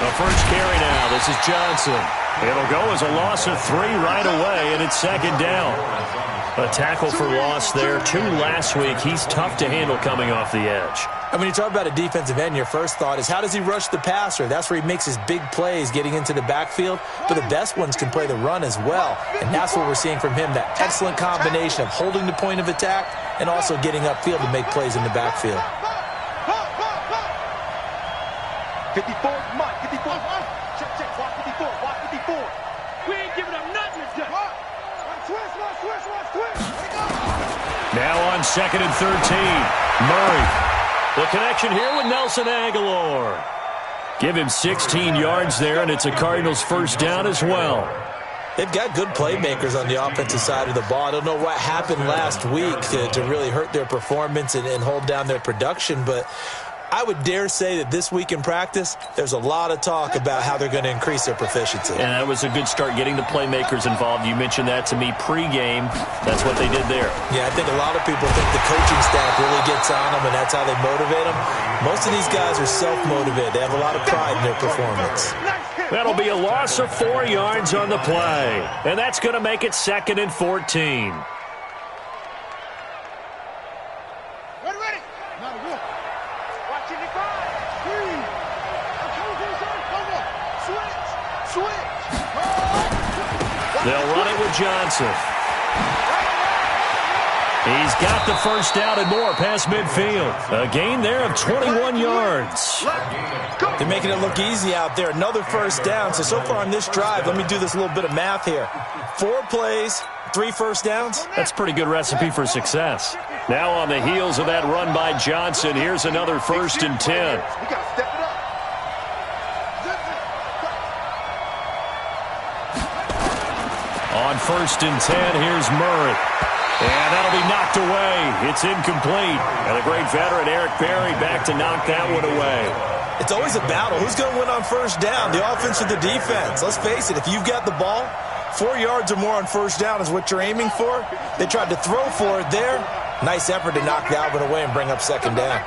The first carry now. This is Johnson. It'll go as a loss of 3 right away, and it's second down. A tackle for loss there. 2 last week. He's tough to handle coming off the edge. And when you talk about a defensive end, your first thought is how does he rush the passer? That's where he makes his big plays getting into the backfield. But the best ones can play the run as well. And that's what we're seeing from him, that excellent combination of holding the point of attack and also getting upfield to make plays in the backfield. 54, Mike, 54. Check, watch 54, watch 54. We ain't giving up nothing today. Switch. Now on 2nd and 13. Murray. The connection here with Nelson Aguilar. Give him 16 yards there, and it's a Cardinals first down as well. They've got good playmakers on the offensive side of the ball. I don't know what happened last week to really hurt their performance and hold down their production, but I would dare say that this week in practice, there's a lot of talk about how they're going to increase their proficiency. And that was a good start getting the playmakers involved. You mentioned that to me pregame. That's what they did there. Yeah, I think a lot of people think the coaching staff really gets on them, and that's how they motivate them. Most of these guys are self-motivated. They have a lot of pride in their performance. That'll be a loss of 4 yards on the play. And that's going to make it 2nd and 14. They'll run it with Johnson. He's got the first down and more past midfield. A gain there of 21 yards. They're making it look easy out there. Another first down. So far on this drive, let me do this little bit of math here. 4 plays, 3 first downs. That's a pretty good recipe for success. Now on the heels of that run by Johnson, here's another 1st and 10. On 1st and 10, here's Murray. And that'll be knocked away. It's incomplete. And the great veteran Eric Berry back to knock that one away. It's always a battle. Who's going to win on first down, the offense or the defense? Let's face it, if you've got the ball, 4 yards or more on first down is what you're aiming for. They tried to throw for it there. Nice effort to knock that one away and bring up second down.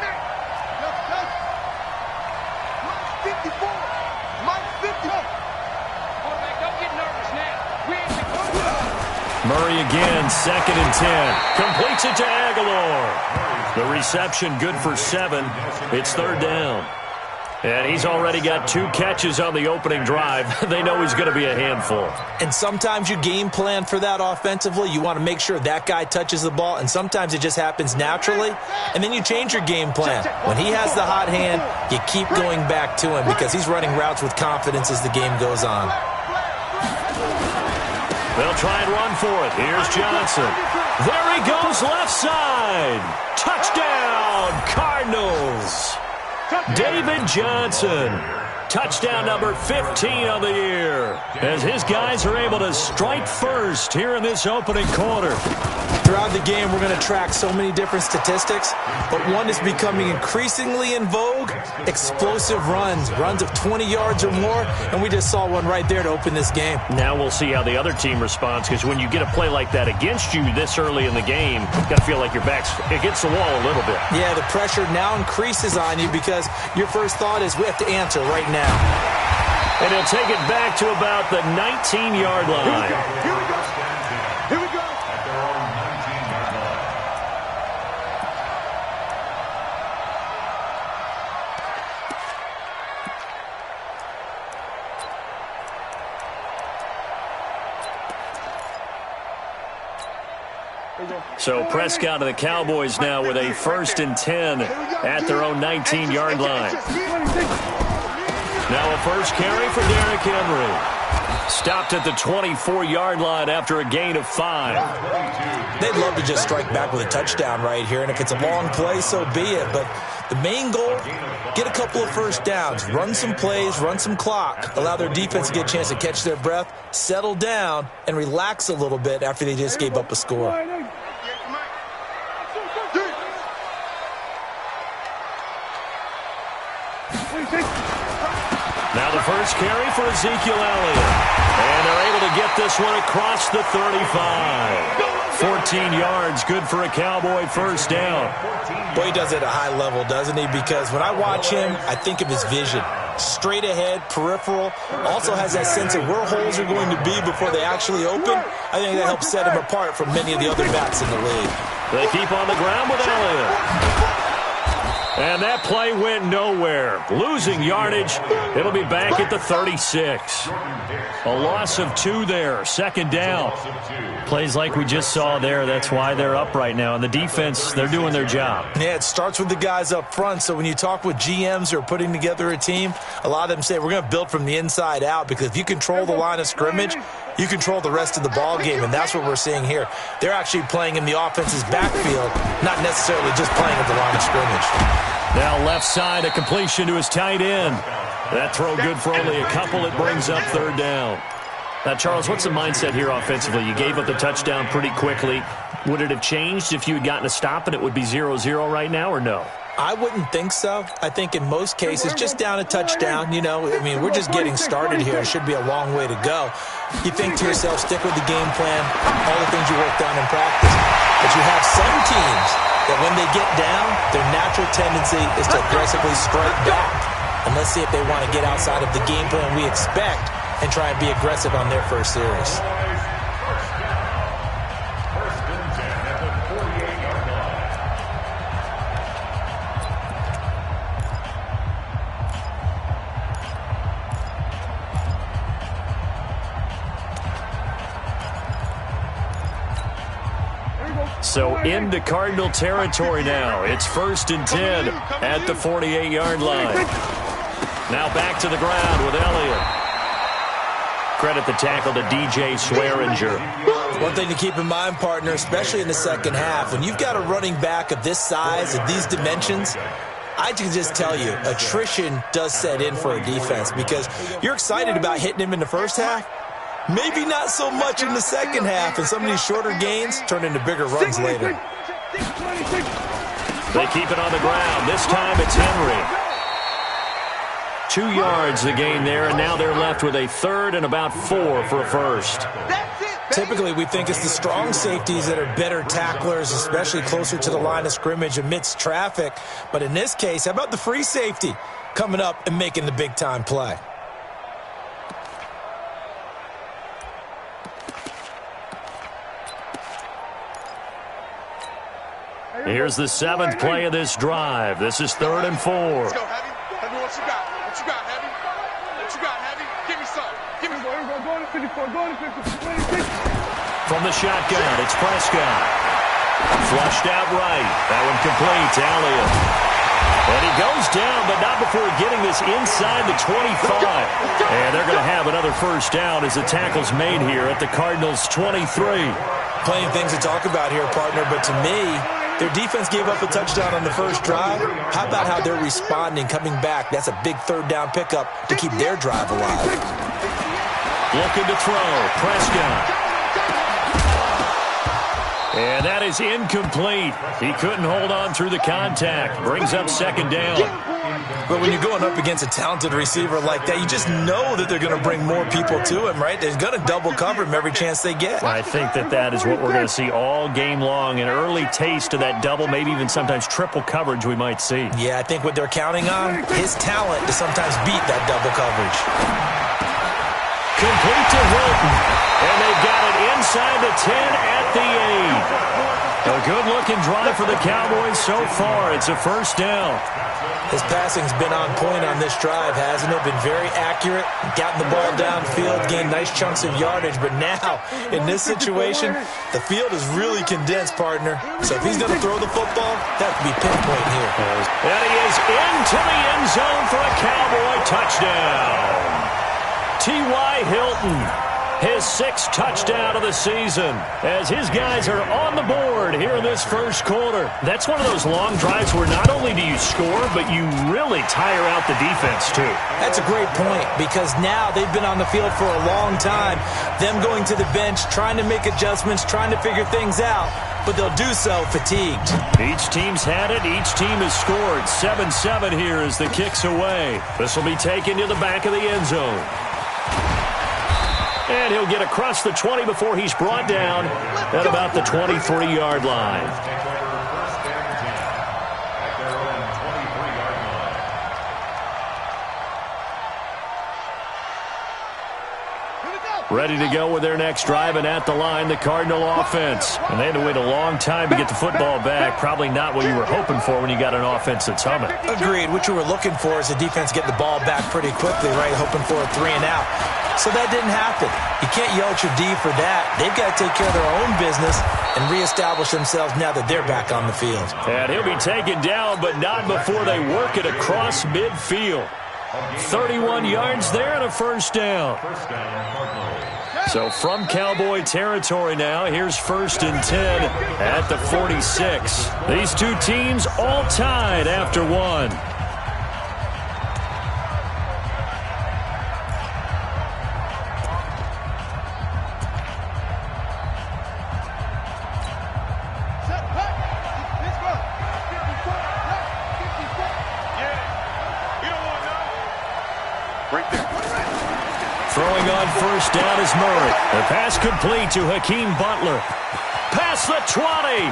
Murray again, 2nd and 10. Completes it to Aguilar. The reception good for 7. It's 3rd down. And he's already got 2 catches on the opening drive. They know he's going to be a handful. And sometimes you game plan for that offensively. You want to make sure that guy touches the ball, and sometimes it just happens naturally. And then you change your game plan. When he has the hot hand, you keep going back to him because he's running routes with confidence as the game goes on. They'll try and run for it. Here's Johnson. There he goes, left side. Touchdown, Cardinals. David Johnson. Touchdown number 15 on the year. As his guys are able to strike first here in this opening quarter. Throughout the game, we're going to track so many different statistics, but one is becoming increasingly in vogue, explosive runs of 20 yards or more, and we just saw one right there to open this game. Now we'll see how the other team responds, because when you get a play like that against you this early in the game, you've got to feel like your back's against the wall a little bit. Yeah, the pressure now increases on you because your first thought is we have to answer right now. And he'll take it back to about the 19-yard line. Here we go. Here we go. So Prescott and the Cowboys now with a 1st and 10 at their own 19-yard line. Now a first carry for Derrick Henry. Stopped at the 24-yard line after a gain of 5. They'd love to just strike back with a touchdown right here, and if it's a long play, so be it. But the main goal, get a couple of first downs, run some plays, run some clock, allow their defense to get a chance to catch their breath, settle down, and relax a little bit after they just gave up a score. Now the first carry for Ezekiel Elliott. And they're able to get this one across the 35. 14 yards, good for a Cowboy first down. Boy, he does it at a high level, doesn't he? Because when I watch him, I think of his vision. Straight ahead, peripheral, also has that sense of where holes are going to be before they actually open. I think that helps set him apart from many of the other backs in the league. They keep on the ground with Elliott. And that play went nowhere. Losing yardage. It'll be back at the 36. A loss of 2 there. Second down. Plays like we just saw there. That's why they're up right now. And the defense, they're doing their job. Yeah, it starts with the guys up front. So when you talk with GMs who are putting together a team, a lot of them say we're going to build from the inside out, because if you control the line of scrimmage, you control the rest of the ball game, and that's what we're seeing here. They're actually playing in the offense's backfield, not necessarily just playing at the line of scrimmage. Now left side, a completion to his tight end. That throw good for only a couple. It brings up third down. Now, Charles, what's the mindset here offensively? You gave up the touchdown pretty quickly. Would it have changed if you had gotten a stop and it would be 0-0 right now, or no? I wouldn't think so. I think in most cases, just down a touchdown, you know, I mean, we're just getting started here. It should be a long way to go. You think to yourself, stick with the game plan, all the things you worked on in practice. But you have some teams that when they get down, their natural tendency is to aggressively strike back. And let's see if they want to get outside of the game plan we expect and try and be aggressive on their first series. So into Cardinal territory now. It's 1st and 10 at the 48-yard line. Now back to the ground with Elliott. Credit the tackle to DJ Swearinger. One thing to keep in mind, partner, especially in the second half, when you've got a running back of this size, of these dimensions, I can just tell you, attrition does set in for a defense, because you're excited about hitting him in the first half. Maybe not so much in the second half, and some of these shorter gains turn into bigger runs later. They keep it on the ground. This time it's Henry. 2 yards the gain there, and now they're left with a third and about 4 for a first. Typically, we think it's the strong safeties that are better tacklers, especially closer to the line of scrimmage amidst traffic. But in this case, how about the free safety coming up and making the big-time play? Here's the 7th play of this drive. This is 3rd and 4. Let's go, Heavy. Heavy, what you got? What you got, Heavy? What you got, Heavy? Give me some. Give me some. Go to 54. Go to 56. From the shotgun, it's Prescott. Flushed out right. That one complete to Elliott. And he goes down, but not before getting this inside the 25. And they're going to have another first down as the tackle's made here at the Cardinals' 23. Plenty of things to talk about here, partner, but to me, their defense gave up a touchdown on the first drive. How about how they're responding, coming back? That's a big third down pickup to keep their drive alive. Looking to throw. Prescott. And that is incomplete. He couldn't hold on through the contact. Brings up second down. But when you're going up against a talented receiver like that, you just know that they're going to bring more people to him, right? They're going to double cover him every chance they get. I think that is what we're going to see all game long. An early taste of that double, maybe even sometimes triple coverage we might see. Yeah, I think what they're counting on, his talent to sometimes beat that double coverage. Complete to Hilton. And they've got it inside the 10 at the 8. A good-looking drive for the Cowboys so far. It's a first down. His passing's been on point on this drive, hasn't it? Been very accurate, gotten the ball downfield, gained nice chunks of yardage. But now, in this situation, the field is really condensed, partner. So if he's going to throw the football, that would be pinpoint here. And he is into the end zone for a Cowboy touchdown. T.Y. Hilton, his 6th touchdown of the season, as his guys are on the board here in this first quarter. That's one of those long drives where not only do you score, but you really tire out the defense, too. That's a great point, because now they've been on the field for a long time. Them going to the bench, trying to make adjustments, trying to figure things out, but they'll do so fatigued. Each team's had it. Each team has scored. 7-7 here as the kick's away. This will be taken to the back of the end zone. And he'll get across the 20 before he's brought down at about the 23-yard line. Ready to go with their next drive, and at the line, the Cardinal offense. And they had to wait a long time to get the football back. Probably not what you were hoping for when you got an offense that's humming. Agreed. What you were looking for is the defense get the ball back pretty quickly, right? Hoping for a 3 and out. So that didn't happen. You can't yell at your D for that. They've got to take care of their own business and reestablish themselves now that they're back on the field. And he'll be taken down, but not before they work it across midfield. 31 yards there and a first down. So from Cowboy territory now, here's 1st and 10 at the 46. These two teams all tied after one. Throwing on first down is Murray. The pass complete to Hakeem Butler. Past the 20.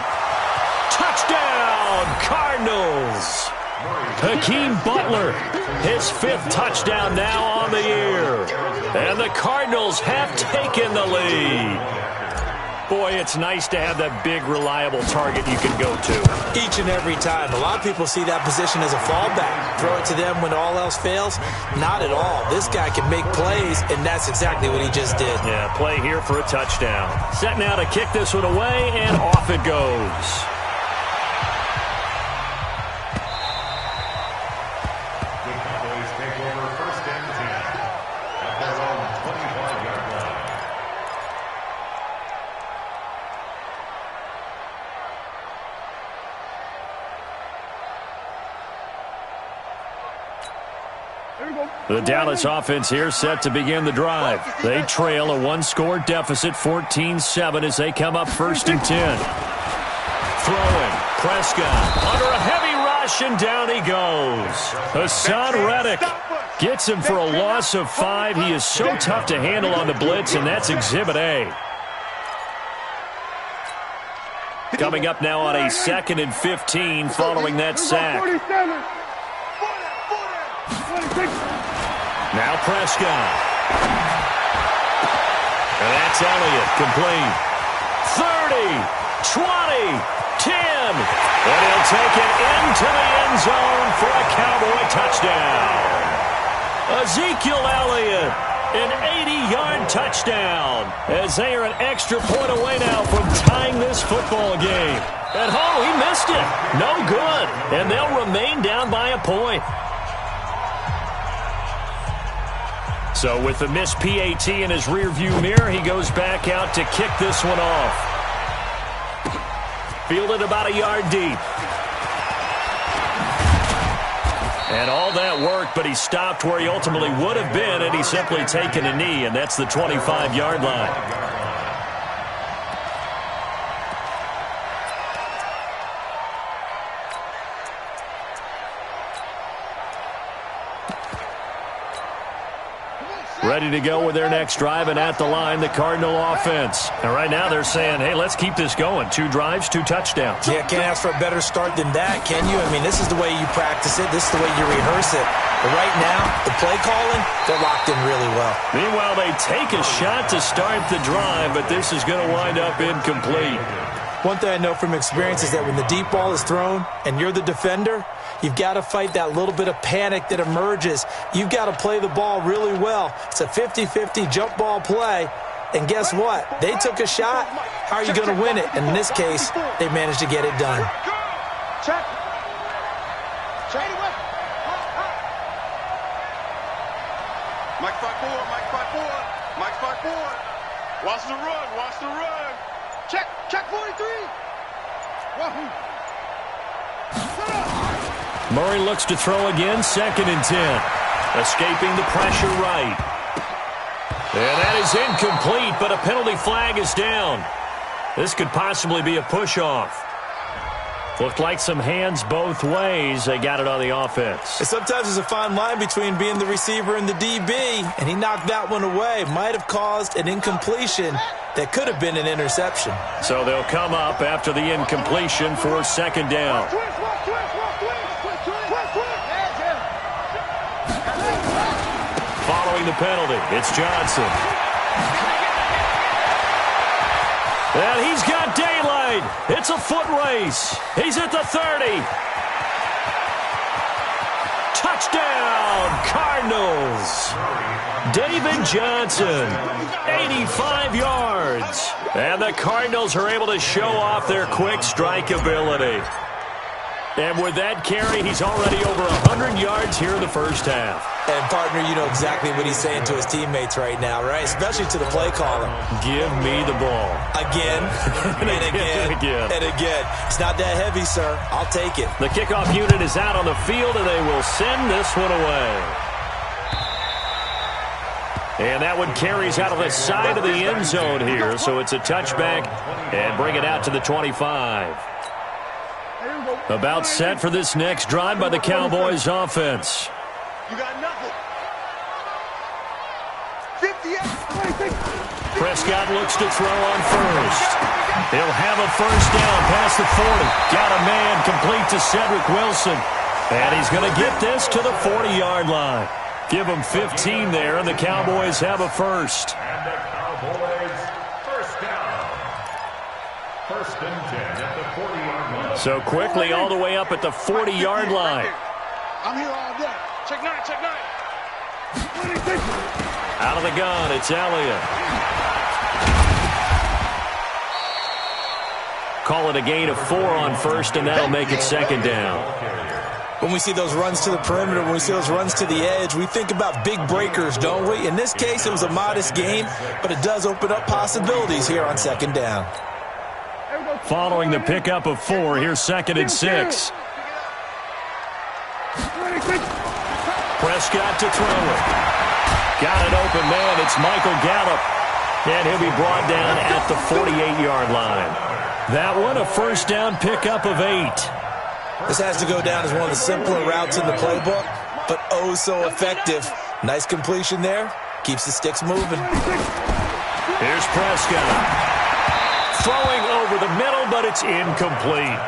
Touchdown, Cardinals. Hakeem Butler, his 5th touchdown now on the year. And the Cardinals have taken the lead. Boy, it's nice to have that big, reliable target you can go to. Each and every time. A lot of people see that position as a fallback. Throw it to them when all else fails. Not at all. This guy can make plays, and that's exactly what he just did. Yeah, play here for a touchdown. Set now to kick this one away, and off it goes. The Dallas offense here set to begin the drive. They trail a 1-score deficit, 14-7, as they come up 1st and 10. Throwing, Prescott under a heavy rush, and down he goes. Hassan Reddick gets him for a loss of 5. He is so tough to handle on the blitz, and that's Exhibit A. Coming up now on a 2nd and 15 following that sack. Now Prescott. And that's Elliott, complete. 30, 20, 10. And he'll take it into the end zone for a Cowboy touchdown. Ezekiel Elliott, an 80-yard touchdown, as they are an extra point away now from tying this football game. At home, he missed it. No good. And they'll remain down by a point. So with the missed PAT in his rearview mirror, he goes back out to kick this one off. Fielded about a yard deep. And all that worked, but he stopped where he ultimately would have been, and he's simply taken a knee, and that's the 25-yard line. Ready to go with their next drive, and at the line, the Cardinal offense. And right now they're saying, hey, let's keep this going. 2 drives, 2 touchdowns. Yeah, can't ask for a better start than that, can you? I mean, this is the way you practice it. This is the way you rehearse it. But right now, the play calling, they're locked in really well. Meanwhile, they take a shot to start the drive, but this is going to wind up incomplete. One thing I know from experience is that when the deep ball is thrown and you're the defender, you've got to fight that little bit of panic that emerges. You've got to play the ball really well. It's a 50-50 jump ball play. And guess what? They took a shot. How are you going to win it? And in this case, they managed to get it done. Check. Check. Mike 5-4, Mike 5-4, Mike 5-4. Watch the run, watch the run. Check 43. Wahoo. Murray looks to throw again, 2nd and 10. Escaping the pressure right. And that is incomplete, but a penalty flag is down. This could possibly be a push-off. Looked like some hands both ways. They got it on the offense. And sometimes there's a fine line between being the receiver and the DB, and he knocked that one away. Might have caused an incompletion that could have been an interception. So they'll come up after the incompletion for second down. Following the penalty, it's Johnson. And he's got daylight. It's a foot race. He's at the 30. Touchdown, Cardinals. David Johnson, 85 yards. And the Cardinals are able to show off their quick strike ability. And with that carry, he's already over 100 yards here in the first half. And, partner, you know exactly what he's saying to his teammates right now, right? Especially to the play caller. Give me the ball. Again, and again, and again. It's not that heavy, sir. I'll take it. The kickoff unit is out on the field, and they will send this one away. And that one carries out of the side of the end zone here, so it's a touchback, and bring it out to the 25. About set for this next drive by the Cowboys offense. You got nothing. 58. Prescott looks to throw on first. He'll have a first down past the 40. Got a man complete to Cedric Wilson. And he's going to get this to the 40-yard line. Give him 15 there, and the Cowboys have a first. And the Cowboys first down. First and 10 at the 40-yard line. So quickly all the way up at the 40-yard line. I'm here all day. Check 9, check 9. Out of the gun, it's Elliott. Call it a gain of 4 on first, and that'll make it second down. When we see those runs to the perimeter, when we see those runs to the edge, we think about big breakers, don't we? In this case, it was a modest game, but it does open up possibilities here on second down. Following the pickup of 4, here's second and 6. Prescott to throw it. Got it open, man. It's Michael Gallup. And he'll be brought down at the 48-yard line. That one, a first down pickup of 8. This has to go down as one of the simpler routes in the playbook, but oh so effective. Nice completion there. Keeps the sticks moving. Here's Prescott. Throwing over the middle, but it's incomplete.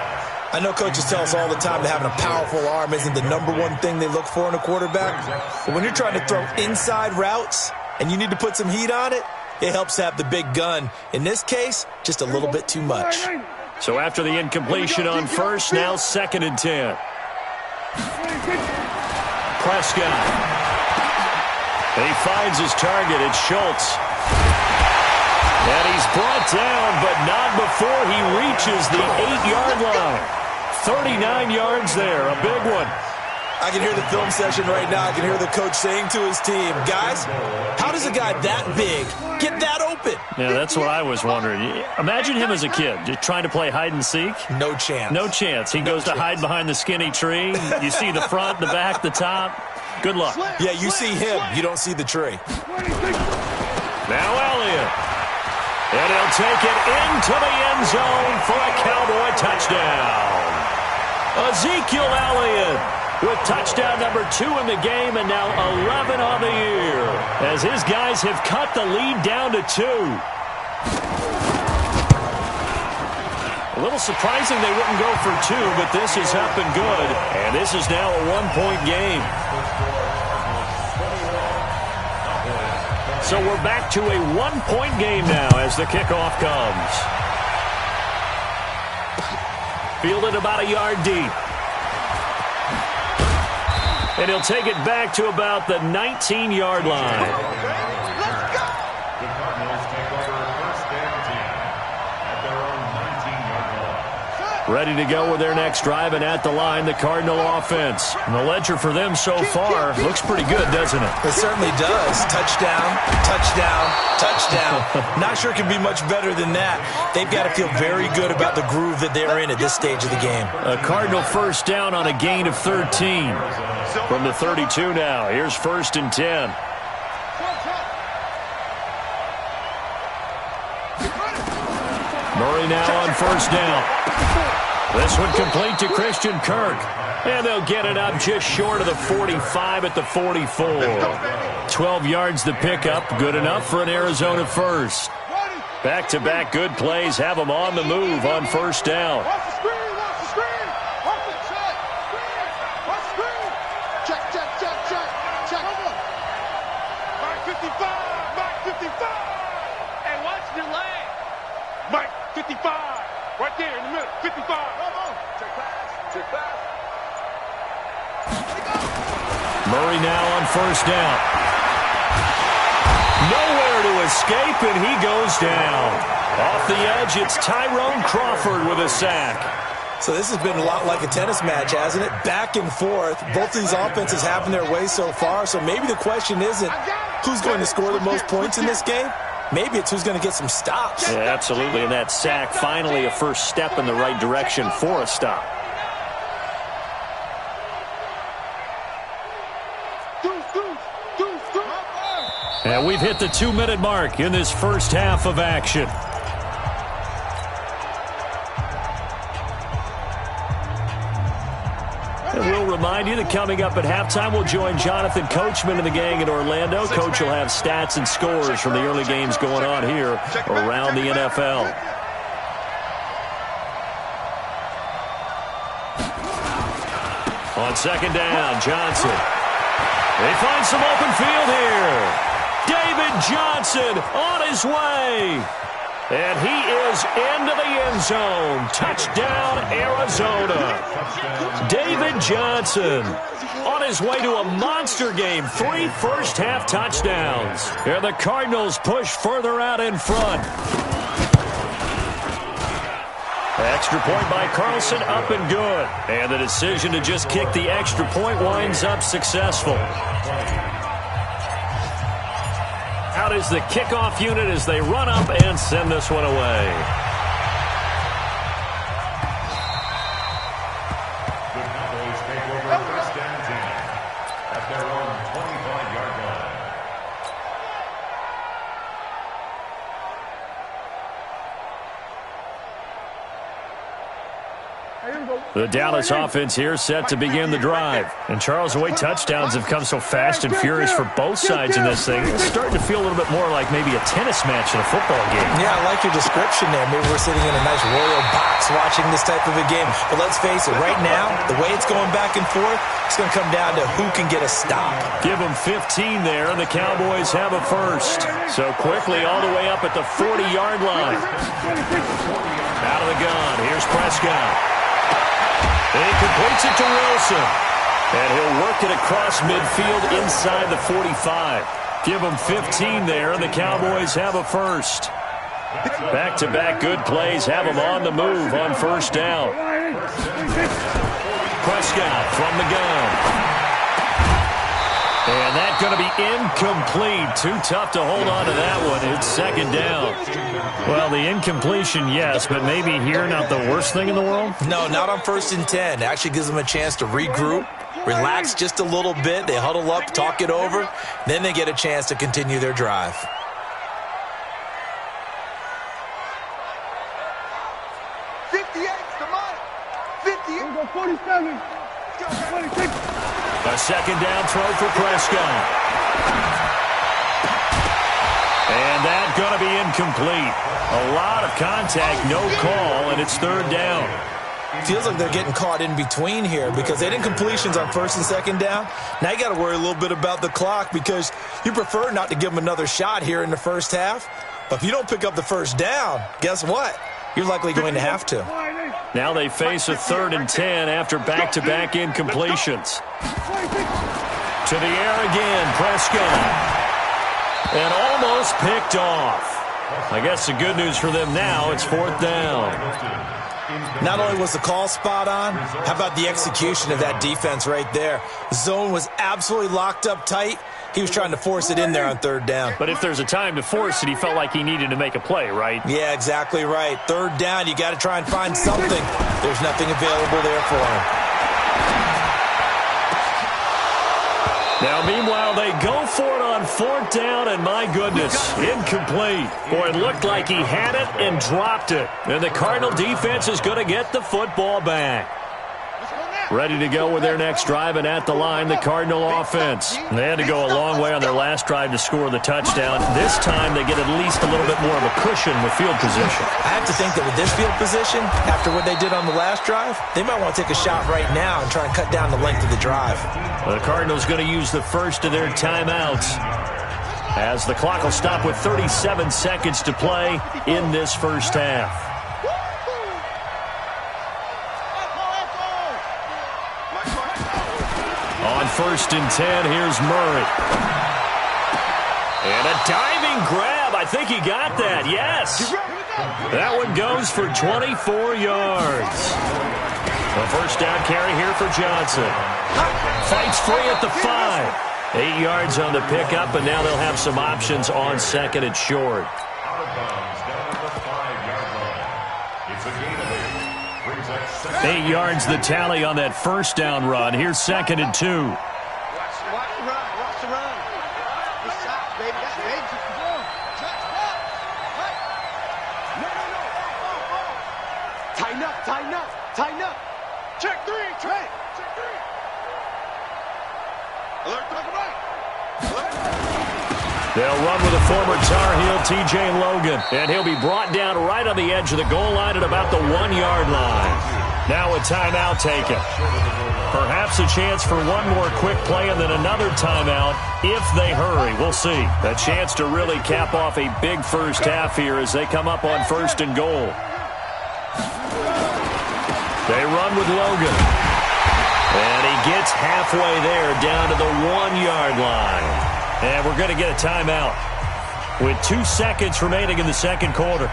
I know coaches tell us all the time that having a powerful arm isn't the #1 thing they look for in a quarterback. But when you're trying to throw inside routes and you need to put some heat on it, it helps have the big gun. In this case, just a little bit too much. So after the incompletion on first, now second and 10. Prescott. He finds his target. It's Schultz. And he's brought down, but not before he reaches the 8-yard line. 39 yards there, a big one. I can hear the film session right now. I can hear the coach saying to his team, guys, how does a guy that big get that open? Yeah, that's what I was wondering. Imagine him as a kid, just trying to play hide and seek. No chance. No chance. He goes to hide behind the skinny tree. You see the front, the back, the top. Good luck. Yeah, you see him. You don't see the tree. Now Elliott. And he'll take it into the end zone for a Cowboy touchdown. Ezekiel Elliott with touchdown number 2 in the game, and now 11 on the year, as his guys have cut the lead down to 2. A little surprising they wouldn't go for 2, but this is up and good, and this is now a 1-point game. So we're back to a 1-point game now as the kickoff comes. Fielded about a yard deep. And he'll take it back to about the 19-yard line. The Cardinals take over first and 10 at their own 19-yard line. Ready to go with their next drive, and at the line, the Cardinal offense. And the ledger for them so far looks pretty good, doesn't it? It certainly does. Touchdown, touchdown, touchdown. Not sure it can be much better than that. They've got to feel very good about the groove that they're in at this stage of the game. A Cardinal first down on a gain of 13. From the 32 now. Here's first and 10. Murray now on first down. This one complete to Christian Kirk. And they'll get it up just short of the 45 at the 44. 12 yards the pickup. Good enough for an Arizona first. Back-to-back good plays have them on the move on first down. Watch the screen, watch the screen. Watch the check. Watch the screen. Check. Come on. Mike 55. Mike 55. Hey, watch the leg. Mike 55. Right there in the middle. 55. Come on. Check pass. Murray now on first down. Nowhere to escape, and he goes down. Off the edge, it's Tyrone Crawford with a sack. So this has been a lot like a tennis match, hasn't it? Back and forth. Both of these offenses having their way so far, so maybe the question isn't who's going to score the most points in this game. Maybe it's who's going to get some stops. Yeah, absolutely, and that sack finally a first step in the right direction for a stop. And we've hit the 2-minute mark in this first half of action. And we'll remind you that coming up at halftime, we'll join Jonathan Coachman and the gang in Orlando. Coach will have stats and scores from the early games going on here around the NFL. On second down, Johnson. They find some open field here. David Johnson on his way. And he is into the end zone. Touchdown, Arizona. David Johnson on his way to a monster game. 3 first-half touchdowns. And the Cardinals push further out in front. Extra point by Carlson, up and good. And the decision to just kick the extra point winds up successful. Out is the kickoff unit as they run up and send this one away. The Cowboys take over first and 10 at their own 25-yard line. The Dallas offense here set to begin the drive. And Charles, the way touchdowns have come so fast and furious for both sides in this thing, it's starting to feel a little bit more like maybe a tennis match in a football game. Yeah, I like your description there. Maybe we're sitting in a nice royal box watching this type of a game. But let's face it, right now, the way it's going back and forth, it's going to come down to who can get a stop. Give them 15 there, and the Cowboys have a first. So quickly all the way up at the 40-yard line. Out of the gun, here's Prescott. And he completes it to Wilson. And he'll work it across midfield inside the 45. Give them 15 there, and the Cowboys have a first. Back-to-back good plays have them on the move on first down. Prescott from the gun. And that's going to be incomplete. Too tough to hold on to that one. It's second down. Well, the incompletion, yes, but maybe here not the worst thing in the world? No, not on first and 10. It actually gives them a chance to regroup, relax just a little bit. They huddle up, talk it over. Then they get a chance to continue their drive. A second down throw for Prescott. And that's going to be incomplete. A lot of contact, no call, and it's third down. Feels like they're getting caught in between here because they didn't completions on first and second down. Now you got to worry a little bit about the clock because you prefer not to give them another shot here in the first half. But if you don't pick up the first down, guess what? You're likely going to have to. Now they face a 3rd and 10 after back-to-back incompletions. To the air again, Prescott. And almost picked off. I guess the good news for them now, it's 4th down. Not only was the call spot on, how about the execution of that defense right there? Zone was absolutely locked up tight. He was trying to force it in there on 3rd down. But if there's a time to force it, he felt like he needed to make a play, right? Yeah, exactly right. 3rd down, you got to try and find something. There's nothing available there for him. Now, meanwhile, they go for it on 4th down, and my goodness, incomplete. Boy, it looked like he had it and dropped it. And the Cardinal defense is going to get the football back. Ready to go with their next drive, and at the line, the Cardinal offense. They had to go a long way on their last drive to score the touchdown. This time, they get at least a little bit more of a cushion with field position. I have to think that with this field position, after what they did on the last drive, they might want to take a shot right now and try and cut down the length of the drive. The Cardinals going to use the first of their timeouts, as the clock will stop with 37 seconds to play in this first half. On 1st and 10, here's Murray. And a diving grab. I think he got that. Yes. That one goes for 24 yards. A first down carry here for Johnson. Fights free at the 5. 8 yards on the pickup, and now they'll have some options on 2nd and short. Out of bounds down to the 5-yard line. It's a gain of 8. Brings up 8 yards the tally on that first down run. Here's 2nd and 2. Watch the run. Watch the run. Good shot, baby. That's baby. No. Tighten up, tighten up, tighten up. Check 3, Trey. Check 3. Alert, talk right. Alert. They'll run with a former Tar Heel, T.J. Logan, and he'll be brought down right on the edge of the goal line at about the 1-yard line. Now a timeout taken. Perhaps a chance for one more quick play and then another timeout if they hurry. We'll see. A chance to really cap off a big first half here as they come up on 1st and goal. They run with Logan. And he gets halfway there down to the 1-yard line. And we're going to get a timeout with 2 seconds remaining in the second quarter.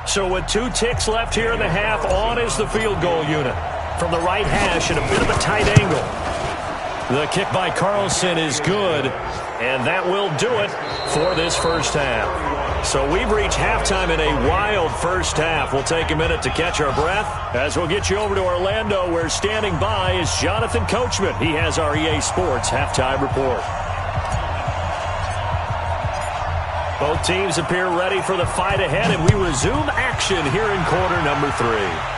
So with 2 ticks left here in the half, on is the field goal unit. From the right hash at a bit of a tight angle. The kick by Carlson is good, and that will do it for this first half. So we've reached halftime in a wild first half. We'll take a minute to catch our breath as we'll get you over to Orlando, where standing by is Jonathan Coachman. He has our EA Sports halftime report. Both teams appear ready for the fight ahead, and we resume action here in quarter number 3.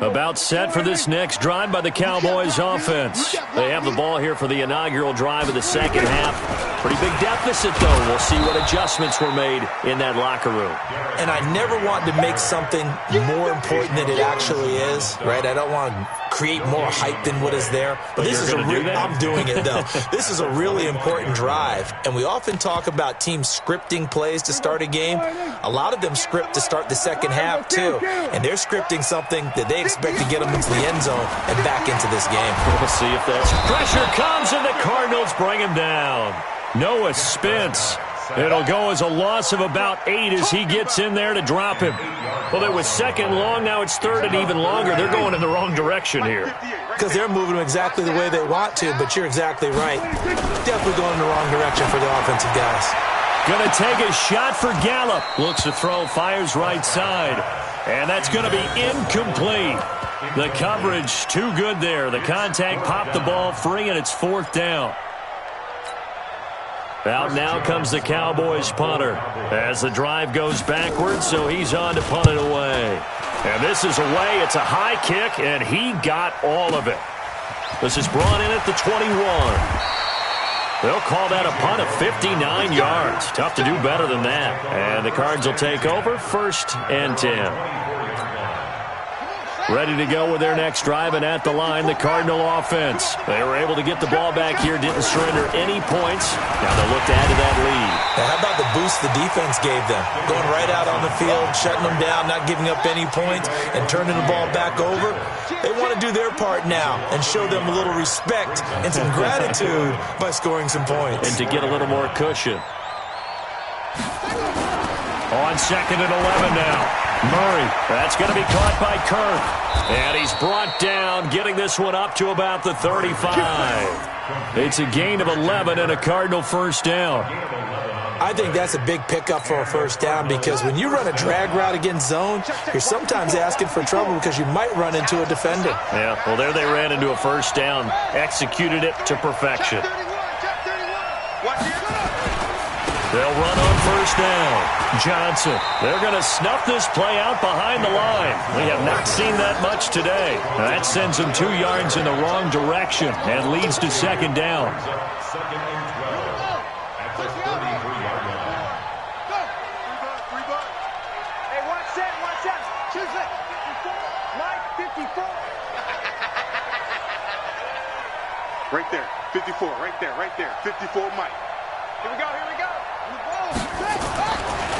About set for this next drive by the Cowboys offense. They have the ball here for the inaugural drive of the second half. Pretty big deficit, though. We'll see what adjustments were made in that locker room. And I never want to make something more important than it actually is, right? I don't want to create more hype than what is there. But this is I'm doing it, though. This is a really important drive. And we often talk about teams scripting plays to start a game. A lot of them script to start the second half, too. And they're scripting something that they expect to get them into the end zone and back into this game. We'll see if that's... Pressure comes, and the Cardinals bring him down. Noah Spence. It'll go as a loss of about 8 as he gets in there to drop him. Well, it was second long. Now it's third and even longer. They're going in the wrong direction here. Because they're moving exactly the way they want to, but you're exactly right. Definitely going in the wrong direction for the offensive guys. Going to take a shot for Gallup. Looks to throw, fires right side. And that's going to be incomplete. The coverage too good there. The contact popped the ball free, and it's 4th down. Out now comes the Cowboys punter as the drive goes backwards, so he's on to punt it away. And this is away. It's a high kick, and he got all of it. This is brought in at the 21. They'll call that a punt of 59 yards. Tough to do better than that. And the Cards will take over 1st and 10. Ready to go with their next drive, and at the line, the Cardinal offense. They were able to get the ball back here, didn't surrender any points. Now they'll look to add to that lead. Now, how about the boost the defense gave them? Going right out on the field, shutting them down, not giving up any points, and turning the ball back over. They want to do their part now and show them a little respect and some gratitude by scoring some points. And to get a little more cushion. On 2nd and 11 now. Murray, that's going to be caught by Kirk. And he's brought down, getting this one up to about the 35. It's a gain of 11 and a Cardinal first down. I think that's a big pickup for a first down because when you run a drag route against zone, you're sometimes asking for trouble because you might run into a defender. Yeah, well, there they ran into a first down, executed it to perfection. They'll run on first down. Johnson, they're going to snuff this play out behind the line. We have not seen that much today. That sends them 2 yards in the wrong direction and leads to second down. Right there, 54, right there, 54, Mike. Here we go.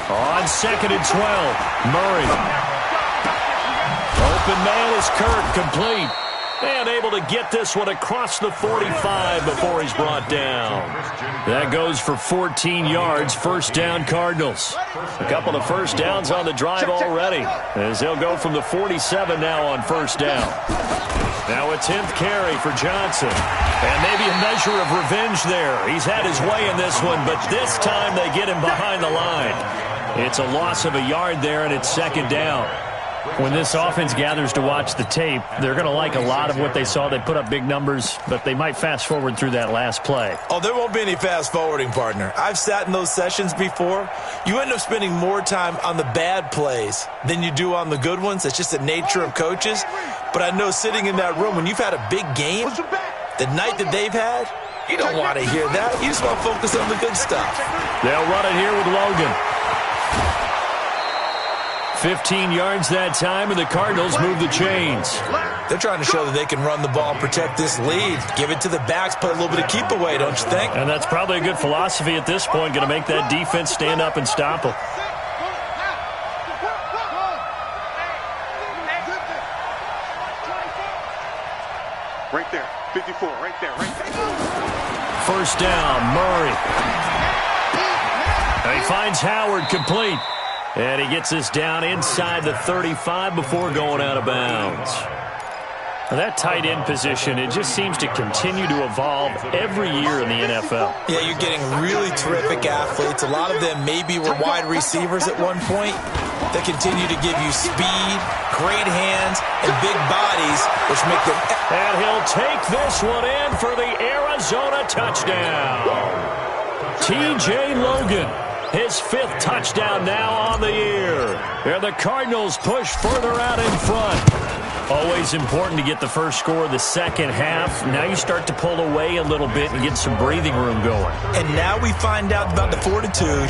On 2nd and 12, Murray. Open man is Kirk, complete. And able to get this one across the 45 before he's brought down. That goes for 14 yards, first down Cardinals. A couple of first downs on the drive already, as they'll go from the 47 now on first down. Now a 10th carry for Johnson. And maybe a measure of revenge there. He's had his way in this one, but this time they get him behind the line. It's a loss of a yard there, and it's second down. When this offense gathers to watch the tape, they're going to like a lot of what they saw. They put up big numbers, but they might fast forward through that last play. Oh, there won't be any fast forwarding, partner. I've sat in those sessions before. You end up spending more time on the bad plays than you do on the good ones. It's just the nature of coaches. But I know sitting in that room, when you've had a big game, the night that they've had, you don't want to hear that. You just want to focus on the good stuff. They'll run it here with Logan. 15 yards that time, and the Cardinals move the chains. They're trying to show that they can run the ball and protect this lead. Give it to the backs, play a little bit of keep away, don't you think? And that's probably a good philosophy at this point, going to make that defense stand up and stop them. Right there, 54, right there. First down, Murray. And he finds Howard complete. And he gets this down inside the 35 before going out of bounds. That tight end position, it just seems to continue to evolve every year in the NFL. Yeah, you're getting really terrific athletes. A lot of them maybe were wide receivers at one point. They continue to give you speed, great hands, and big bodies, which make them... And he'll take this one in for the Arizona touchdown. T.J. Logan. His 5th touchdown now on the year. And the Cardinals push further out in front. Always important to get the first score of the second half. Now you start to pull away a little bit and get some breathing room going. And now we find out about the fortitude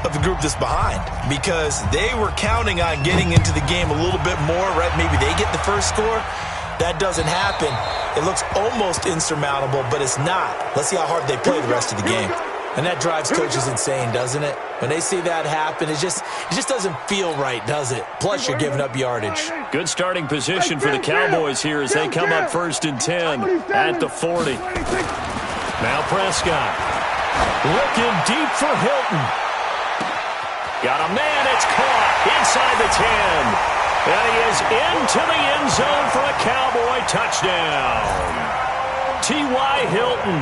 of the group that's behind, because they were counting on getting into the game a little bit more, right? Maybe they get the first score. That doesn't happen. It looks almost insurmountable, but it's not. Let's see how hard they play the rest of the game. And that drives coaches insane, doesn't it? When they see that happen, it just doesn't feel right, does it? Plus, you're giving up yardage. Good starting position for the Cowboys here as they come up 1st and 10 at the 40. Now Prescott. Looking deep for Hilton. Got a man, it's caught inside the 10. And he is into the end zone for a Cowboy touchdown. T.Y. Hilton.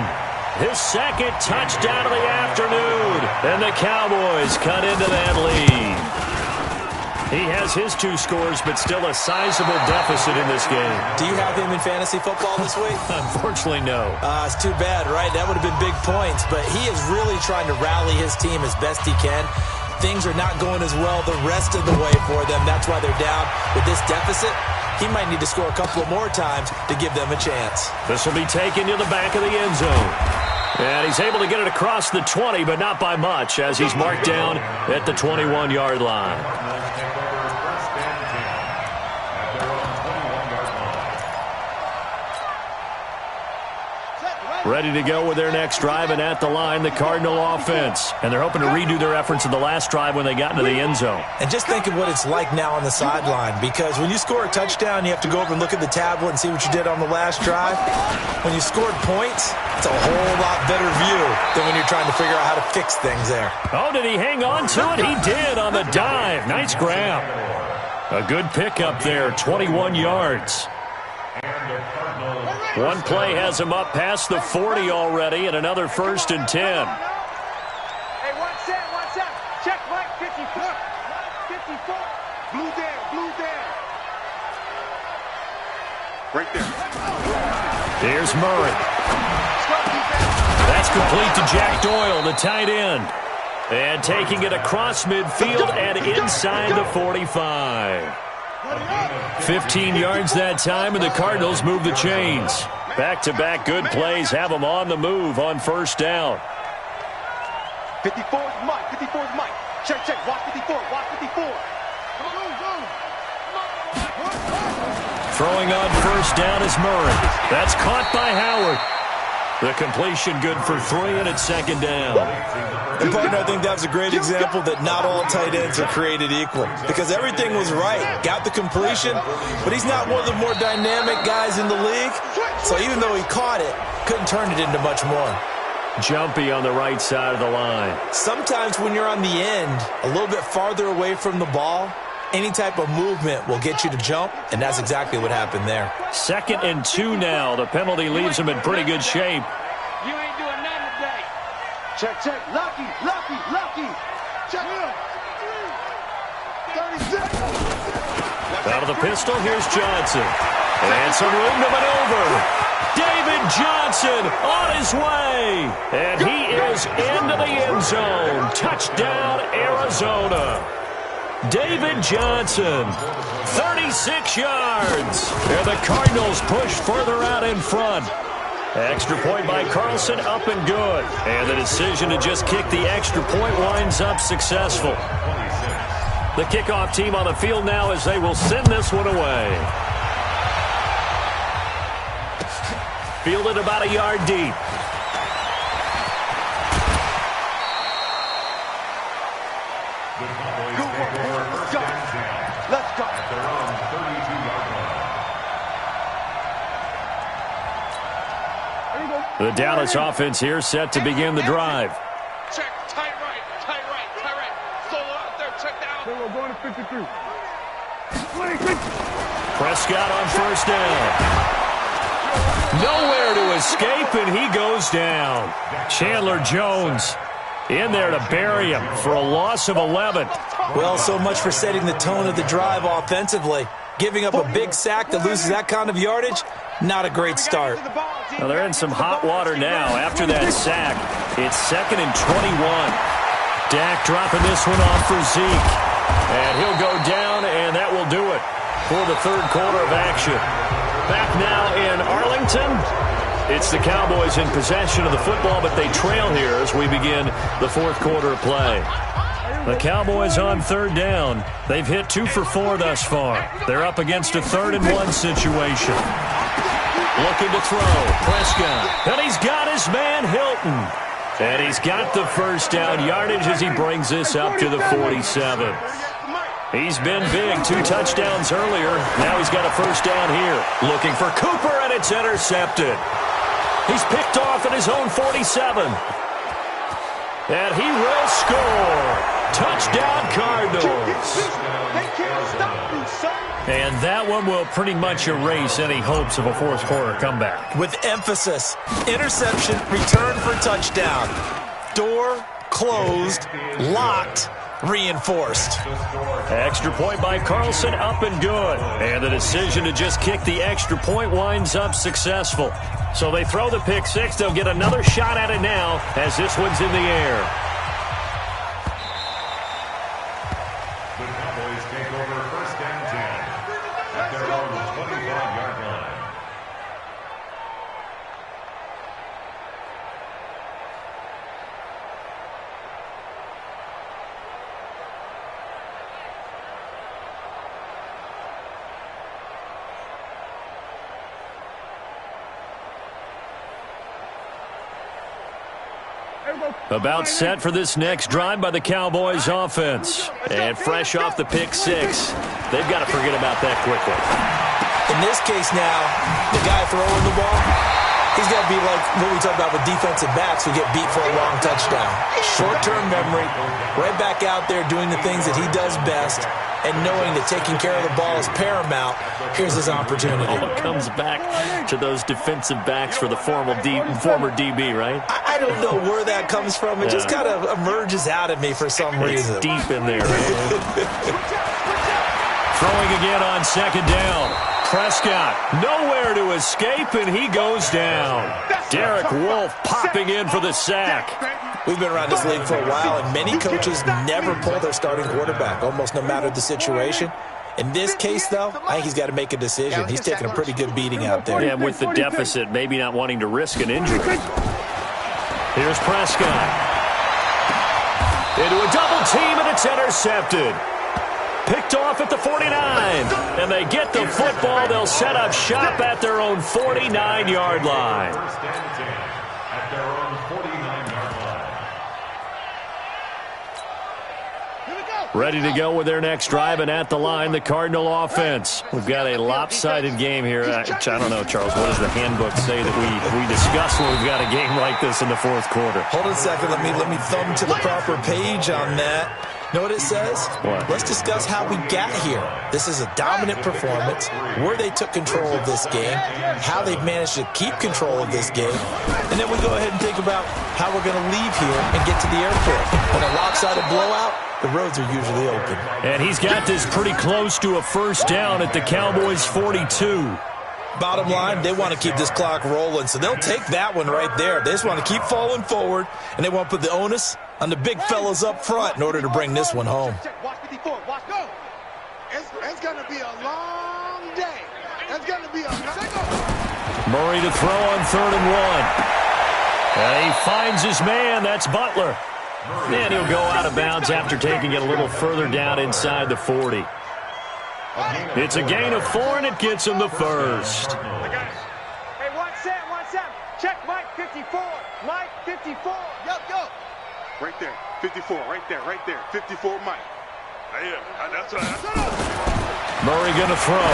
His 2nd touchdown of the afternoon. And the Cowboys cut into that lead. He has his 2 scores, but still a sizable deficit in this game. Do you have him in fantasy football this week? Unfortunately, no. It's too bad, right? That would have been big points. But he is really trying to rally his team as best he can. Things are not going as well the rest of the way for them. That's why they're down with this deficit. He might need to score a couple of more times to give them a chance. This will be taken to the back of the end zone. And he's able to get it across the 20, but not by much, as he's marked down at the 21-yard line. Ready to go with their next drive, and at the line, the Cardinal offense. And they're hoping to redo their efforts in the last drive when they got into the end zone. And just think of what it's like now on the sideline, because when you score a touchdown, you have to go over and look at the tablet and see what you did on the last drive. When you scored points, it's a whole lot better view than when you're trying to figure out how to fix things there. Oh, did he hang on to it? He did on the dive. Nice grab. A good pickup there, 21 yards. One play has him up past the 40 already, and another 1st and 10. Hey, one set. Check right, 54. 54. Blue down. Right there. Here's Murray. That's complete to Jack Doyle, the tight end. And taking it across midfield and inside the 45. 15 yards that time, and the Cardinals move the chains. Back-to-back good plays have them on the move on 1st down. 54 is Mike. Check. Watch 54. Throwing on 1st down is Murray. That's caught by Howard. The completion good for 3, and it's 2nd down. And, partner, I think that was a great example that not all tight ends are created equal, because everything was right. Got the completion, but he's not one of the more dynamic guys in the league. So even though he caught it, couldn't turn it into much more. Jumpy on the right side of the line. Sometimes when you're on the end, a little bit farther away from the ball, any type of movement will get you to jump, and that's exactly what happened there. 2nd and 2 now. The penalty leaves him in pretty good shape. You ain't doing nothing today. Check. Lucky. Check. 36. Out of the pistol, here's Johnson. And some room to maneuver. David Johnson on his way. And he is into the end zone. Touchdown, Arizona. David Johnson, 36 yards. And the Cardinals push further out in front. Extra point by Carlson, up and good. And the decision to just kick the extra point winds up successful. The kickoff team on the field now as they will send this one away. Fielded about a yard deep. Let's go. The Dallas offense here set to begin the drive. Check, tight right. Solo out there, check down. We're going to 53. Prescott on 1st down. Nowhere to escape, and he goes down. Chandler Jones in there to bury him for a loss of 11. Well, so much for setting the tone of the drive offensively. Giving up a big sack that loses that kind of yardage, not a great start. Well, they're in some hot water now after that sack. It's 2nd and 21. Dak dropping this one off for Zeke. And he'll go down, and that will do it for the 3rd quarter of action. Back now in Arlington. It's the Cowboys in possession of the football, but they trail here as we begin the 4th quarter of play. The Cowboys on 3rd down. They've hit 2 for 4 thus far. They're up against a 3rd and 1 situation. Looking to throw. Prescott. And he's got his man Hilton. And he's got the 1st down yardage as he brings this up to the 47. He's been big. 2 touchdowns earlier. Now he's got a 1st down here. Looking for Cooper, and it's intercepted. He's picked off at his own 47. And he will score. Touchdown, Cardinals. And that one will pretty much erase any hopes of a 4th quarter comeback. With emphasis, interception, return for touchdown. Door closed, locked, reinforced. Extra point by Carlson, up and good. And the decision to just kick the extra point winds up successful. So they throw the pick 6. They'll get another shot at it now as this one's in the air. The Cowboys take over 1st and 10 at their own 25-yard line. About set for this next drive by the Cowboys offense. And fresh off the pick six. They've got to forget about that quickly. In this case now, the guy throwing the ball, he's got to be like what we talk about with defensive backs who get beat for a long touchdown. Short-term memory, right back out there doing the things that he does best, and knowing that taking care of the ball is paramount. Here's his opportunity. All comes back to those defensive backs for the former DB, right? I don't know where that comes from. It just kind of emerges out of me for some reason. It's deep in there. Throwing again on second down. Prescott nowhere to escape, and he goes down. Derek Wolfe popping in for the sack. We've been around this league for a while, and many coaches never pull their starting quarterback, almost no matter the situation. In this case, though, I think he's got to make a decision. He's taking a pretty good beating out there. Yeah, with the deficit, maybe not wanting to risk an injury. Here's Prescott. Into a double team, and it's intercepted. Picked off at the 49, and they get the football. They'll set up shop at their own 49-yard line. First and 10 at their own 49-yard line. Ready to go with their next drive, and at the line, the Cardinal offense. We've got a lopsided game here. I don't know, Charles, what does the handbook say that we discuss when we've got a game like this in the fourth quarter? Hold on a second. Let me thumb to the proper page on that. Know what it says? What? Let's discuss how we got here. This is a dominant performance, where they took control of this game, how they've managed to keep control of this game, and then we go ahead and think about how we're going to leave here and get to the airport. In a lopsided blowout, the roads are usually open. And he's got this pretty close to a first down at the Cowboys' 42. Bottom line, they want to keep this clock rolling, so they'll take that one right there. They just want to keep falling forward, and they want to put the onus on the big fellas up front in order to bring this one home. Watch 54. Watch go. It's going to be a long day. It's going to be a Murray to throw on 3rd and 1. And he finds his man. That's Butler. And he'll go out of bounds after taking it a little further down inside the 40. It's a gain of 4, and it gets him the first. Hey, one set. Check Mike 54. Mike 54. Go. Right there. 54. Right there. 54 Mike. That's right. Murray going to throw.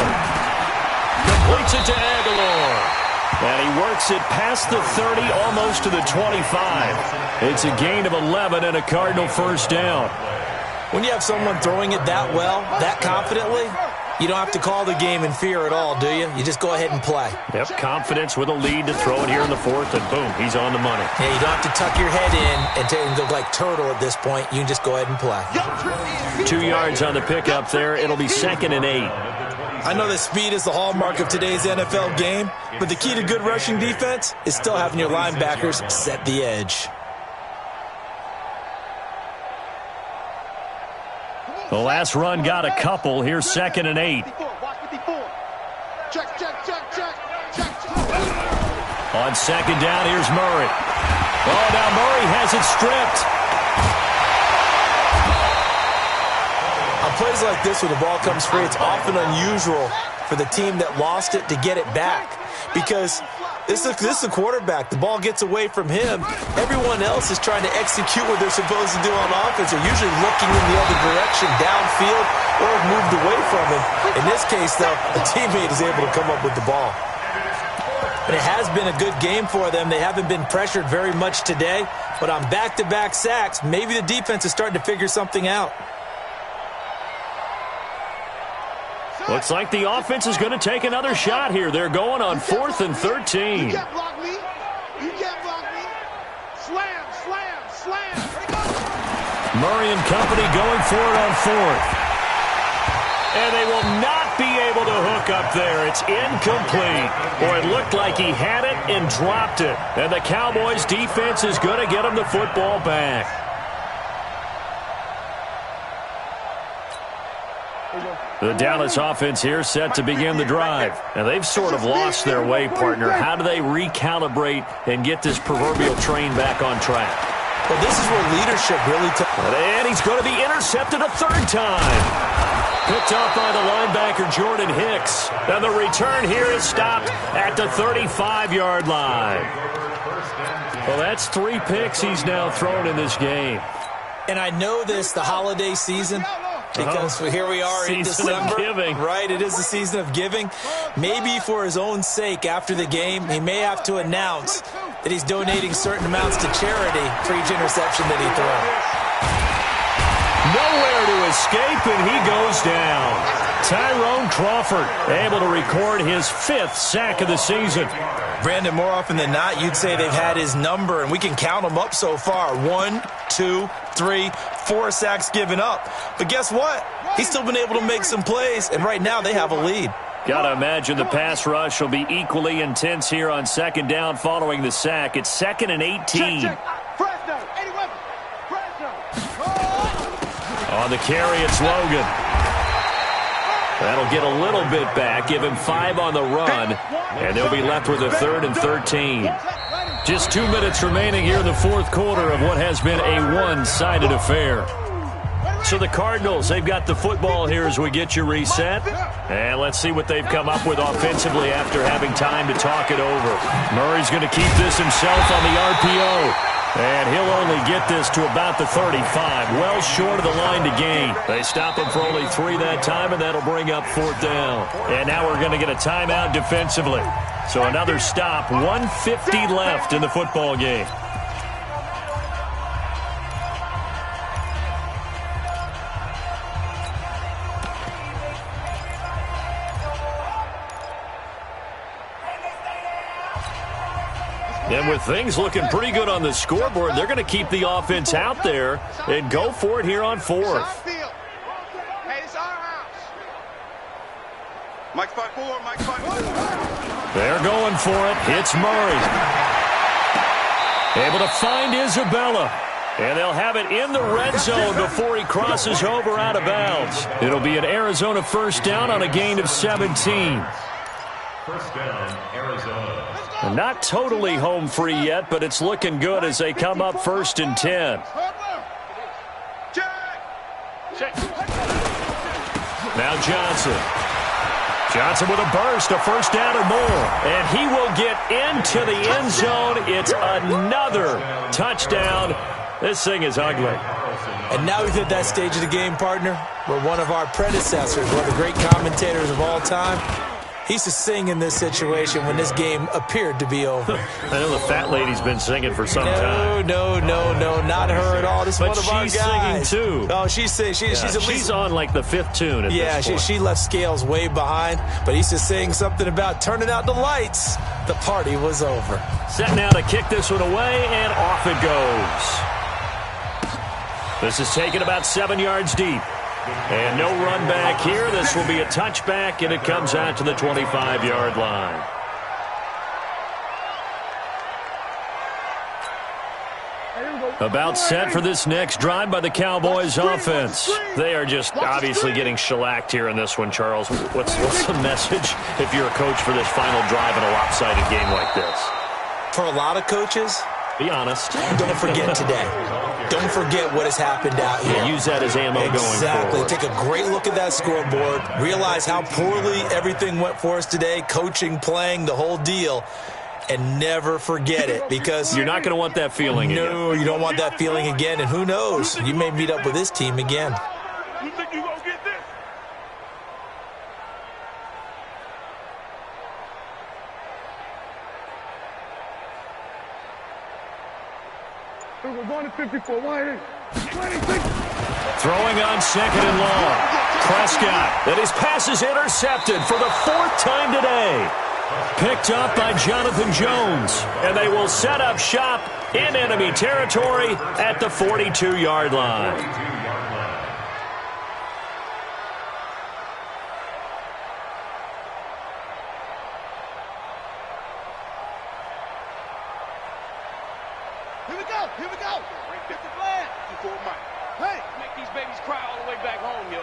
Completes it to Aguilar. And he works it past the 30, almost to the 25. It's a gain of 11 and a Cardinal first down. When you have someone throwing it that well, that confidently, you don't have to call the game in fear at all, do you? You just go ahead and play. Yep, confidence with a lead to throw it here in the fourth, and boom, he's on the money. Yeah, you don't have to tuck your head in and look like turtle at this point. You can just go ahead and play. 2 yards on the pickup there. It'll be 2nd and 8. I know that speed is the hallmark of today's NFL game, but the key to good rushing defense is still having your linebackers set the edge. The last run got a couple. Here's 2nd and 8. Check. On second down, here's Murray. Oh, now Murray has it stripped. On plays like this where the ball comes free, it's often unusual for the team that lost it to get it back, because this is a quarterback. The ball gets away from him. Everyone else is trying to execute what they're supposed to do on offense. They're usually looking in the other direction, downfield, or have moved away from him. In this case, though, a teammate is able to come up with the ball. And it has been a good game for them. They haven't been pressured very much today, but on back-to-back sacks, maybe the defense is starting to figure something out. Looks like the offense is going to take another shot here. They're going on 4th and 13. You can't block me. Slam. Murray and company going for it on 4th. And they will not be able to hook up there. It's incomplete. Boy, it looked like he had it and dropped it. And the Cowboys defense is going to get him the football back. The Dallas offense here set to begin the drive. And they've sort of lost their way, partner. How do they recalibrate and get this proverbial train back on track? Well, this is where leadership really And he's going to be intercepted a 3rd time. Picked up by the linebacker, Jordan Hicks. And the return here is stopped at the 35-yard line. Well, that's 3 picks he's now thrown in this game. And I know this, the holiday season, because here we are in December. Of giving. Right, it is the season of giving. Maybe for his own sake, after the game, he may have to announce that he's donating certain amounts to charity for each interception that he throws. Nowhere to escape, and he goes down. Tyrone Crawford able to record his 5th sack of the season. Brandon, more often than not, you'd say they've had his number, and we can count them up so far. 1, 2, 3, 4 sacks given up. But guess what? He's still been able to make some plays, and right now they have a lead. Got to imagine the pass rush will be equally intense here on 2nd down following the sack. It's 2nd and 18. Check. Fresno, 81. Fresno. On the carry, it's Logan. That'll get a little bit back, give him 5 on the run, and they'll be left with a 3rd and 13. Just 2 minutes remaining here in the 4th quarter of what has been a one-sided affair. So the Cardinals, they've got the football here as we get you reset. And let's see what they've come up with offensively after having time to talk it over. Murray's going to keep this himself on the RPO. And he'll only get this to about the 35, well short of the line to gain. They stop him for only 3 that time, and that'll bring up 4th down. And now we're going to get a timeout defensively. So another stop, 1:50 left in the football game. And with things looking pretty good on the scoreboard, they're going to keep the offense out there and go for it here on 4th. Hey, it's our house. Mike 5-4, Mike 5-4. They're going for it. It's Murray. Able to find Isabella. And they'll have it in the red zone before he crosses over out of bounds. It'll be an Arizona 1st down on a gain of 17. 1st down, Arizona. And not totally home free yet, but it's looking good as they come up 1st and 10. Now Johnson. Johnson with a burst, a 1st down or more. And he will get into the end zone. It's another touchdown. This thing is ugly. And now we've hit that stage of the game, partner, where one of our predecessors, one of the great commentators of all time, he used to sing in this situation when this game appeared to be over. I know the fat lady's been singing for some time. No, not her at all. This is one of our guys. But she's singing, too. Oh, she's at least... She's on, like, the 5th tune at this point. She left Scales way behind, but he used to sing something about turning out the lights. The party was over. Set now to kick this one away, and off it goes. This is taken about 7 yards deep. And no run back here. This will be a touchback, and it comes out to the 25-yard line. About set for this next drive by the Cowboys offense. They are just obviously getting shellacked here in this one, Charles. What's the message if you're a coach for this final drive in a lopsided game like this? For a lot of coaches, be honest. Don't forget today. Don't forget what has happened out here. Yeah, use that as ammo going forward. Exactly. Take a great look at that scoreboard. Realize how poorly everything went for us today. Coaching, playing, the whole deal. And never forget it, because you're not going to want that feeling again. No, you don't want that feeling again. And who knows? You may meet up with this team again. You think you gonna get this? We're going to 54. Why? Throwing on 2nd and long. Prescott, and his pass is intercepted for the 4th time today. Picked up by Jonathan Jones, and they will set up shop in enemy territory at the 42-yard line. Here we go. Get the flag. Hey, Make these babies cry all the way back home, yo.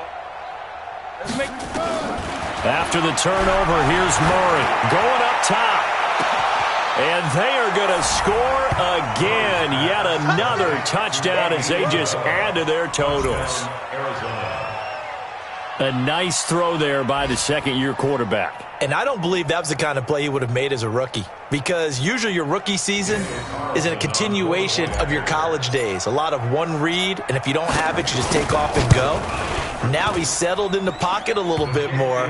Let's make it fun. After the turnover, here's Murray going up top. And they are going to score again. Yet another touchdown as they just add to their totals. A nice throw there by the second-year quarterback. And I don't believe that was the kind of play he would have made as a rookie, because usually your rookie season is in a continuation of your college days. A lot of one read, and if you don't have it, you just take off and go. Now he's settled in the pocket a little bit more,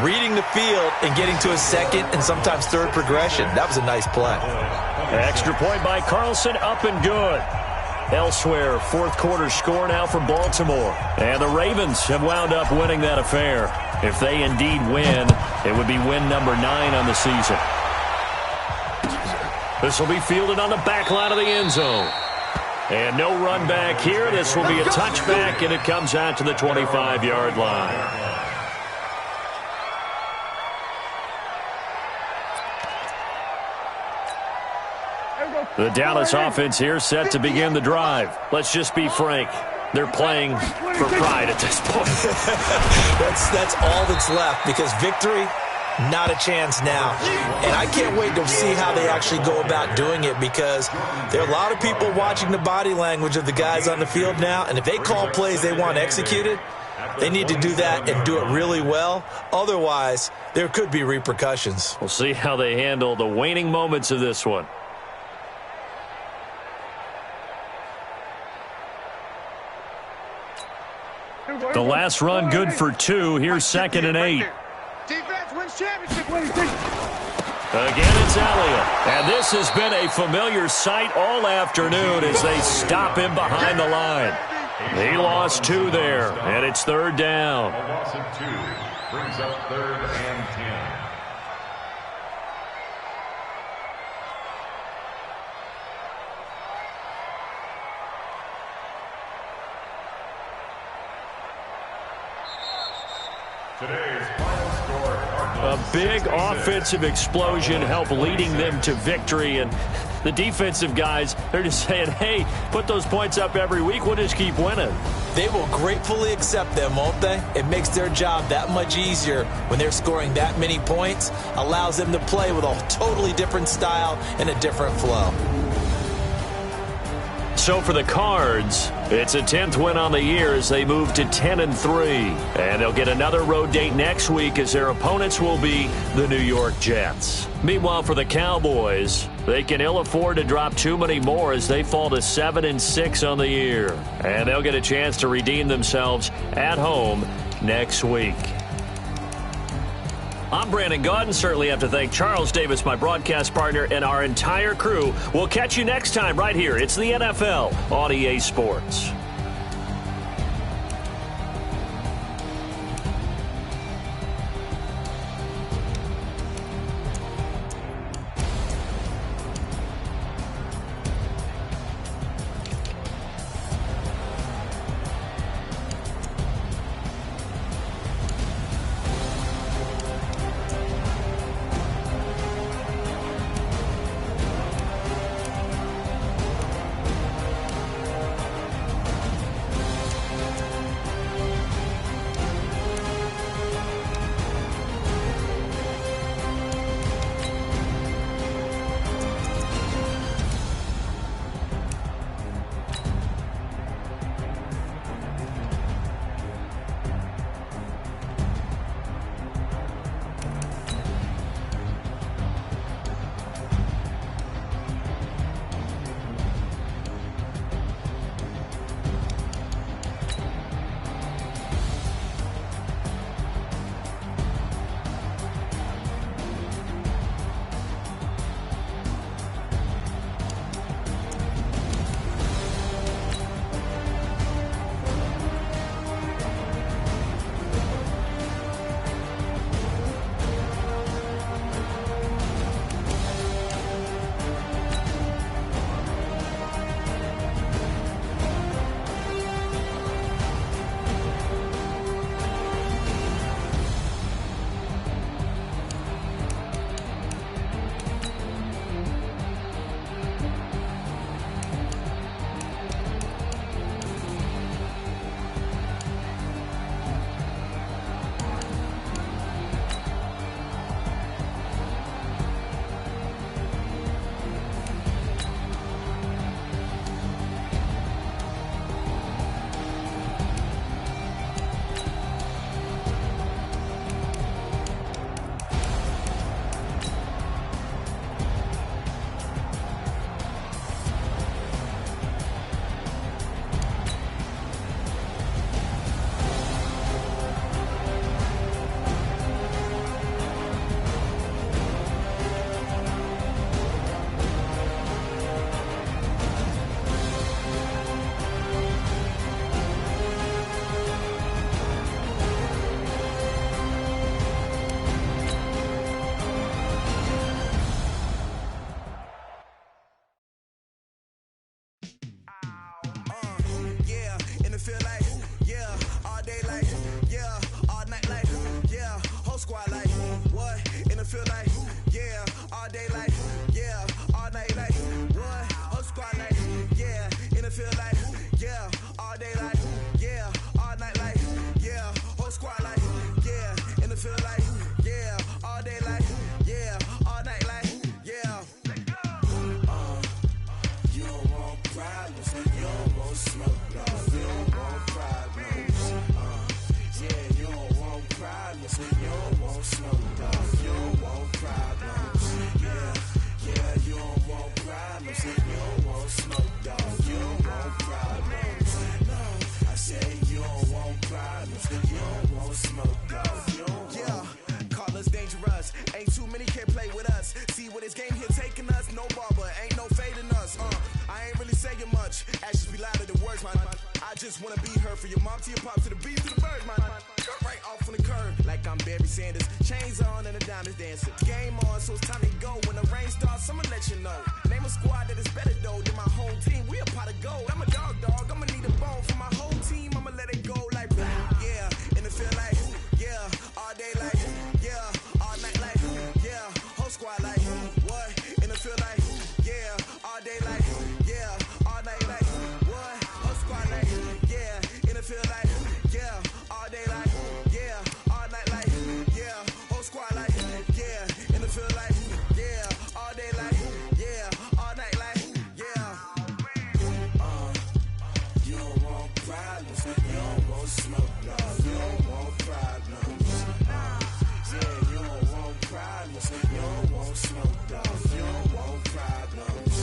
reading the field and getting to his second and sometimes third progression. That was a nice play. Extra point by Carlson, up and good. Elsewhere, fourth quarter score now for Baltimore. And the Ravens have wound up winning that affair. If they indeed win, it would be win number 9 on the season. This will be fielded on the back line of the end zone. And no run back here. This will be a touchback, and it comes out to the 25-yard line. The Dallas offense here set to begin the drive. Let's just be frank. They're playing for pride at this point. That's all that's left, because victory, not a chance now. And I can't wait to see how they actually go about doing it, because there are a lot of people watching the body language of the guys on the field now, and if they call plays they want executed, they need to do that and do it really well. Otherwise, there could be repercussions. We'll see how they handle the waning moments of this one. The last run good for 2. Here's 2nd and 8. Defense wins championship. Again, it's Elliott. And this has been a familiar sight all afternoon as they stop him behind the line. He lost 2 there, and it's 3rd down. A loss of 2 brings up 3rd and 10. Today's final score. A big offensive explosion helped leading them to victory, and the defensive guys, they're just saying, hey, put those points up every week, we'll just keep winning. They will gratefully accept them, won't they? It makes their job that much easier when they're scoring that many points, allows them to play with a totally different style and a different flow. So for the Cards, it's a 10th win on the year as they move to 10-3. And they'll get another road date next week as their opponents will be the New York Jets. Meanwhile, for the Cowboys, they can ill afford to drop too many more as they fall to 7-6 on the year. And they'll get a chance to redeem themselves at home next week. I'm Brandon Gaudin. Certainly have to thank Charles Davis, my broadcast partner, and our entire crew. We'll catch you next time right here. It's the NFL on EA Sports. yeah, all day like, yeah, all night like, yeah, whole squad like, what, in the field like, yeah, all day like, yeah, all night like, what, whole squad like, yeah, in the field like, yeah, all day like, yeah, all night like, yeah, whole squad like, yeah, in the field like, yeah, all day like, yeah, all night like, yeah. You don't want problems, you don't want smoke, dog. You don't want problems. Yeah, you don't want problems, you don't want smoke, dog. You don't want problems. Yeah, you don't want problems, you don't want smoke, dog. You don't want problems. No, I say you don't want problems, you don't want smoke, dog. You don't want. Call us dangerous. Ain't too many can play with us. See where this game here taking us. No barber, ain't no fading us. I ain't really saying much. Actions be louder than words, man. I just wanna be heard. For your mom to your pop to the beat to the birds, man. Right off on the curb, like I'm Barry Sanders. Chains on and the diamonds dancing. Game on, so it's time to go. When the rain starts, I'ma let you know. Name a squad that is better though than my home team. We a pot of gold. I'm a dog. I'ma need a bone for my whole team. I'ma let it go like, yeah. And it feel like, yeah. All day like, yeah. All night like, yeah. Whole squad like, what? And it feel like, yeah. All day like, yeah. All night like, what? Whole squad like, yeah. And it feel like, yeah. All day like, yeah. All night like, yeah. Whole squad like, yeah. And it feel like, yeah. All day like, yeah. All night like, yeah. You don't want problems, you don't want smoke, dog. You don't want problems. Yeah, you don't want problems, you don't want smoke, dog. You don't want problems.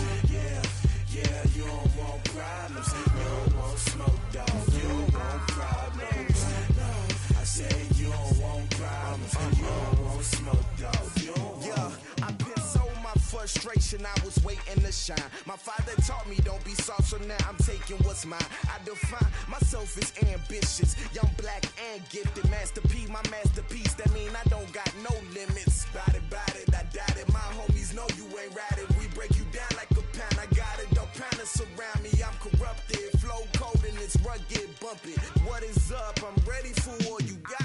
Yeah, you don't want problems, you don't want smoke, dog. You don't want problems. No, I say you don't want problems, you don't want smoke, dog. You don't want. I been so my frustration, I was waiting to shine. My father taught me don't be soft, so now I'm taking what's mine. I define myself as ambitious, young, black, and gifted. Master P, my masterpiece, that mean I don't got no limits. Bout it, I doubt it. My homies know you ain't ratted. We break you down like a pound. I got it, don't panic surround me. I'm corrupted, flow cold and it's rugged, bump it. What is up? I'm ready for war. You got